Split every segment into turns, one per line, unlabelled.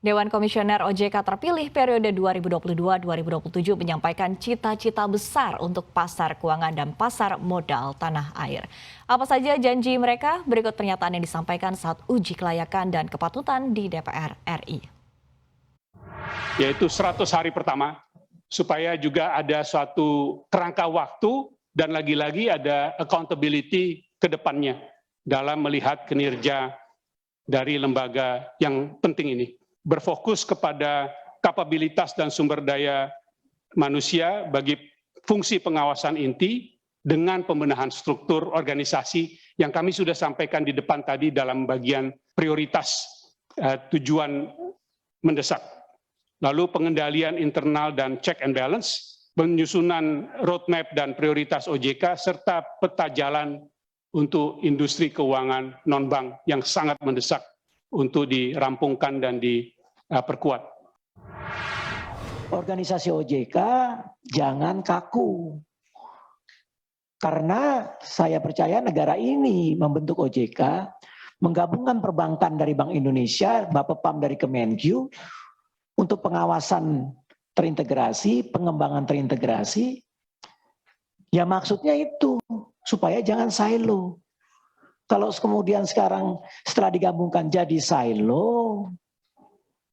Dewan Komisioner OJK terpilih periode 2022-2027 menyampaikan cita-cita besar untuk pasar keuangan dan pasar modal tanah air. Apa saja janji mereka? Berikut pernyataan yang disampaikan saat uji kelayakan dan kepatutan di DPR RI.
Yaitu 100 hari pertama, supaya juga ada suatu kerangka waktu dan lagi-lagi ada accountability ke depannya dalam melihat kinerja dari lembaga yang penting ini. Berfokus kepada kapabilitas dan sumber daya manusia bagi fungsi pengawasan inti dengan pembenahan struktur organisasi yang kami sudah sampaikan di depan tadi dalam bagian prioritas tujuan mendesak. Lalu pengendalian internal dan check and balance, penyusunan roadmap dan prioritas OJK, serta peta jalan untuk industri keuangan non-bank yang sangat mendesak untuk dirampungkan dan diperkuat.
Organisasi OJK jangan kaku. Karena saya percaya negara ini membentuk OJK, menggabungkan perbankan dari Bank Indonesia, Bapepam dari Kemenkyu, untuk pengawasan terintegrasi, pengembangan terintegrasi, ya maksudnya itu, supaya jangan silo. Kalau kemudian sekarang setelah digabungkan jadi silo,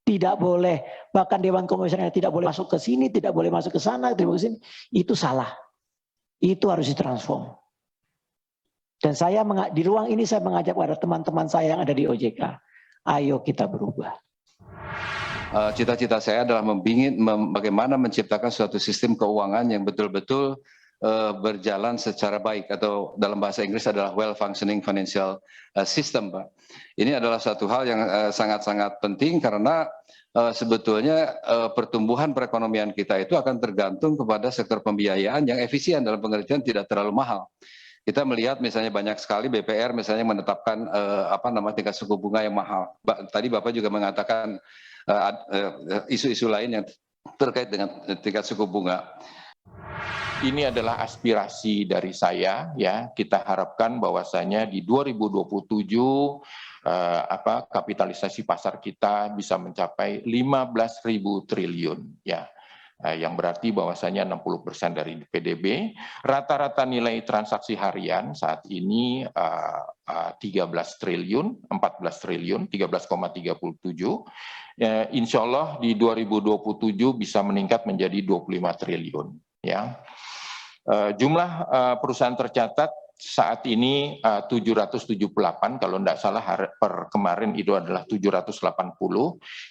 tidak boleh, bahkan Dewan Komisioner tidak boleh masuk ke sini, tidak boleh masuk ke sana, tidak boleh ke sini, itu salah. Itu harus ditransform. Dan saya di ruang ini saya mengajak pada teman-teman saya yang ada di OJK, ayo kita berubah.
Cita-cita saya adalah bagaimana menciptakan suatu sistem keuangan yang betul-betul berjalan secara baik, atau dalam bahasa Inggris adalah well functioning financial system, Pak. Ini adalah satu hal yang sangat-sangat penting karena sebetulnya pertumbuhan perekonomian kita itu akan tergantung kepada sektor pembiayaan yang efisien, dalam pengertian tidak terlalu mahal. Kita melihat misalnya banyak sekali BPR misalnya menetapkan tingkat suku bunga yang mahal. Tadi Bapak juga mengatakan isu-isu lain yang terkait dengan tingkat suku bunga.
Ini adalah aspirasi dari saya, ya. Kita harapkan bahwasanya di 2027 kapitalisasi pasar kita bisa mencapai 15.000 triliun, ya. Yang berarti bahwasanya 60% dari PDB. Rata-rata nilai transaksi harian saat ini 13 triliun, 14 triliun, 13,37. Insya Allah di 2027 bisa meningkat menjadi 25 triliun. Ya. Jumlah perusahaan tercatat saat ini 778, kalau tidak salah per kemarin itu adalah 780.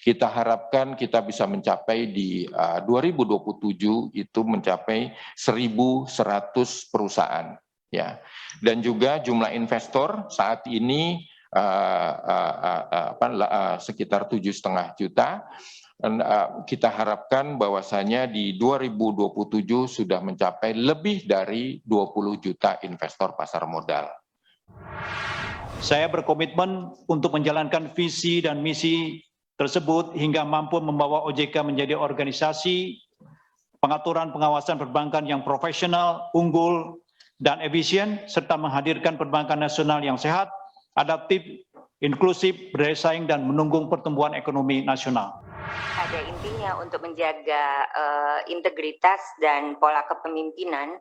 Kita harapkan kita bisa mencapai di 2027 itu mencapai 1.100 perusahaan. Ya. Dan juga jumlah investor saat ini sekitar 7,5 juta. Dan kita harapkan bahwasanya di 2027 sudah mencapai lebih dari 20 juta investor pasar modal.
Saya berkomitmen untuk menjalankan visi dan misi tersebut hingga mampu membawa OJK menjadi organisasi pengaturan pengawasan perbankan yang profesional, unggul, dan efisien, serta menghadirkan perbankan nasional yang sehat, adaptif, inklusif, berdaya saing, dan menunggu pertumbuhan ekonomi nasional.
Pada intinya untuk menjaga integritas dan pola kepemimpinan,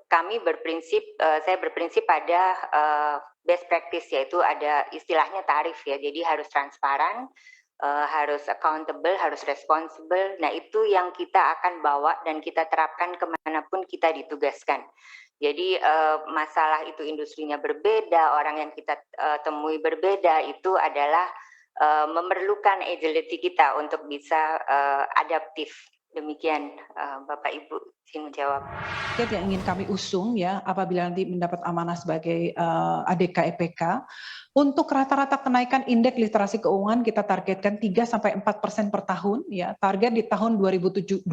saya berprinsip pada best practice, yaitu ada istilahnya tarif, ya. Jadi harus transparan, harus accountable, harus responsible. Nah, itu yang kita akan bawa dan kita terapkan kemanapun kita ditugaskan. Jadi masalah itu industrinya berbeda, orang yang kita temui berbeda, itu adalah memerlukan agility kita untuk bisa adaptif. Demikian Bapak Ibu, izin menjawab.
Yang ingin kami usung, ya, apabila nanti mendapat amanah sebagai ADK EPK, untuk rata-rata kenaikan indeks literasi keuangan kita targetkan 3-4% per tahun, ya. Target di tahun 2027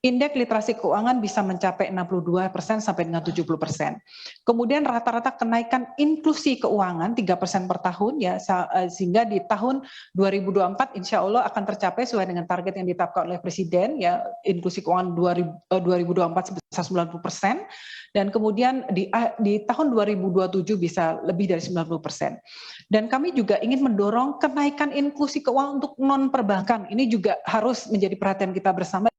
indeks literasi keuangan bisa mencapai 62% sampai dengan 70%. Kemudian rata-rata kenaikan inklusi keuangan 3% per tahun, ya, sehingga di tahun 2024 insya Allah akan tercapai sesuai dengan target yang ditetapkan oleh Presiden, ya, inklusi keuangan 2024 sebesar 90%, dan kemudian di tahun 2027 bisa lebih dari 90%. 20%. Dan kami juga ingin mendorong kenaikan inklusi keuangan untuk non perbankan. Ini juga harus menjadi perhatian kita bersama.